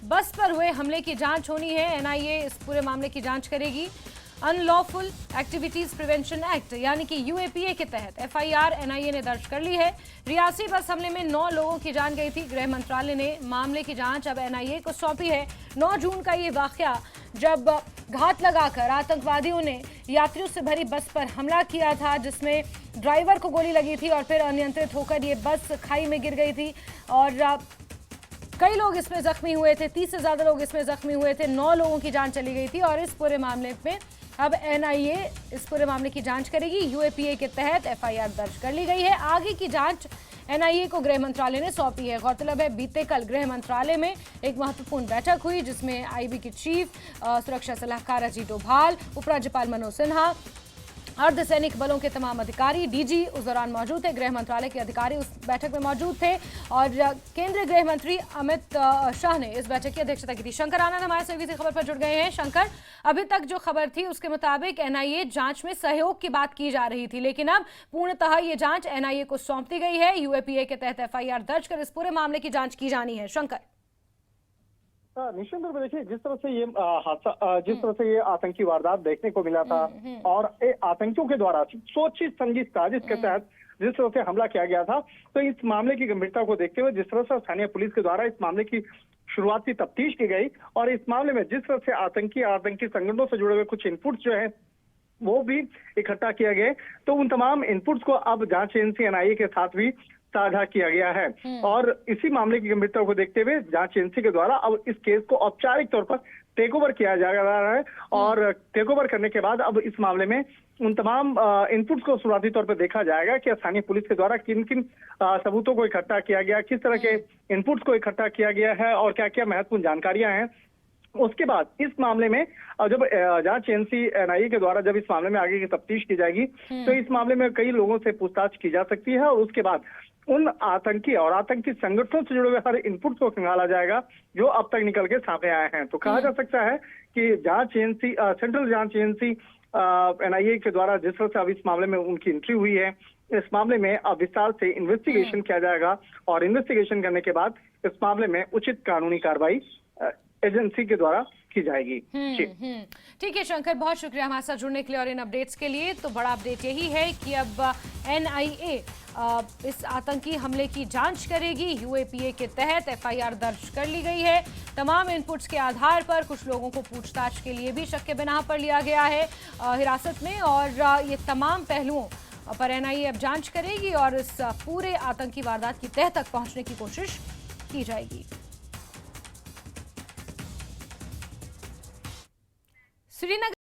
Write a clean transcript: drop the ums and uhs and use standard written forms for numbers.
बस पर हुए हमले की जांच होनी है। एनआईए इस पूरे मामले की जांच करेगी। अनलॉफुल एक्टिविटीज प्रिवेंशन एक्ट यानी कि यूएपीए के तहत एफआईआर एनआईए ने दर्ज कर ली है। रियासी बस हमले में 9 लोगों की जान गई थी। गृह मंत्रालय ने मामले की जांच अब एनआईए को सौंपी है। 9 जून का ये वाकया, जब घात लगाकर आतंकवादियों ने यात्रियों से भरी बस पर हमला किया था, जिसमें ड्राइवर को गोली लगी थी और फिर अनियंत्रित होकर ये बस खाई में गिर गई थी और कई लोग इसमें जख्मी हुए थे। 30 से ज्यादा लोग इसमें जख्मी हुए थे। 9 लोगों की जान चली गई थी और इस पूरे मामले में अब एनआईए इस पूरे मामले की जांच करेगी। यूएपीए के तहत एफआईआर दर्ज कर ली गई है। आगे की जांच एनआईए को गृह मंत्रालय ने सौंपी है। गौरतलब है, बीते कल गृह मंत्रालय में एक महत्वपूर्ण बैठक हुई, जिसमें आईबी की चीफ सुरक्षा सलाहकार अजीत डोभाल, उपराज्यपाल मनोज सिन्हा, अर्धसैनिक बलों के तमाम अधिकारी, डीजी उस दौरान मौजूद थे। गृह मंत्रालय के अधिकारी उस बैठक में मौजूद थे और केंद्रीय गृह मंत्री अमित शाह ने इस बैठक की अध्यक्षता की थी। शंकर आनंद हमारे सहयोगी से खबर पर जुड़ गए हैं। शंकर, अभी तक जो खबर थी उसके मुताबिक एनआईए जांच में सहयोग की बात की जा रही थी, लेकिन अब पूर्णतः ये जांच एनआईए को सौंप दी गई है। यूएपीए के तहत एफआईआर दर्ज कर इस पूरे मामले की जांच की जानी है। शंकर, निश्चित रूप से देखिए, जिस तरह से ये हादसा, जिस तरह से ये आतंकी वारदात देखने को मिला था और आतंकियों के द्वारा सोची समझी साजिश के तहत जिस तरह से हमला किया गया था, तो इस मामले की गंभीरता को देखते हुए जिस तरह से स्थानीय पुलिस के द्वारा इस मामले की शुरुआती तफ्तीश की गई और इस मामले में जिस तरह से आतंकी संगठनों से जुड़े हुए कुछ इनपुट्स जो है वो भी इकट्ठा किया गया, तो उन तमाम इनपुट्स को अब जांच एजेंसी एनआईए के साथ भी साझा किया गया है। और इसी मामले की गंभीरता को देखते हुए जांच एजेंसी के द्वारा अब इस केस को औपचारिक तौर पर टेक ओवर किया जा रहा है और टेक ओवर करने के बाद अब इस मामले में उन तमाम इनपुट्स को शुरुआती तौर पर देखा जाएगा कि स्थानीय पुलिस के द्वारा किन किन सबूतों को इकट्ठा किया गया, किस तरह के इनपुट्स को इकट्ठा किया गया है और क्या क्या महत्वपूर्ण जानकारियां हैं। उसके बाद इस मामले में जब जांच एजेंसी एनआईए के द्वारा जब इस मामले में आगे की तफ्तीश की जाएगी, तो इस मामले में कई लोगों से पूछताछ की जा सकती है और उसके बाद उन आतंकी संगठनों से जुड़े हुए हर इनपुट को खंगाला जाएगा जो अब तक निकल के सामने आए हैं। तो कहा जा सकता है कि जांच एजेंसी, सेंट्रल जांच एजेंसी एनआईए के द्वारा जिस तरह से अब इस मामले में उनकी एंट्री हुई है, इस मामले में अब विस्तार से इन्वेस्टिगेशन किया जाएगा और इन्वेस्टिगेशन करने के बाद इस मामले में उचित कानूनी कार्रवाई एजेंसी के द्वारा की जाएगी। ठीक है शंकर, बहुत शुक्रिया हमारे साथ जुड़ने के लिए और इन अपडेट्स के लिए। तो बड़ा अपडेट यही है कि अब एनआईए इस आतंकी हमले की जांच करेगी। यूएपीए के तहत एफआईआर दर्ज कर ली गई है। तमाम इनपुट्स के आधार पर कुछ लोगों को पूछताछ के लिए भी शक के बिना पर लिया गया है हिरासत में और ये तमाम पहलुओं पर एनआईए अब जांच करेगी और इस पूरे आतंकी वारदात की तह तक पहुंचने की कोशिश की जाएगी। श्रीनगर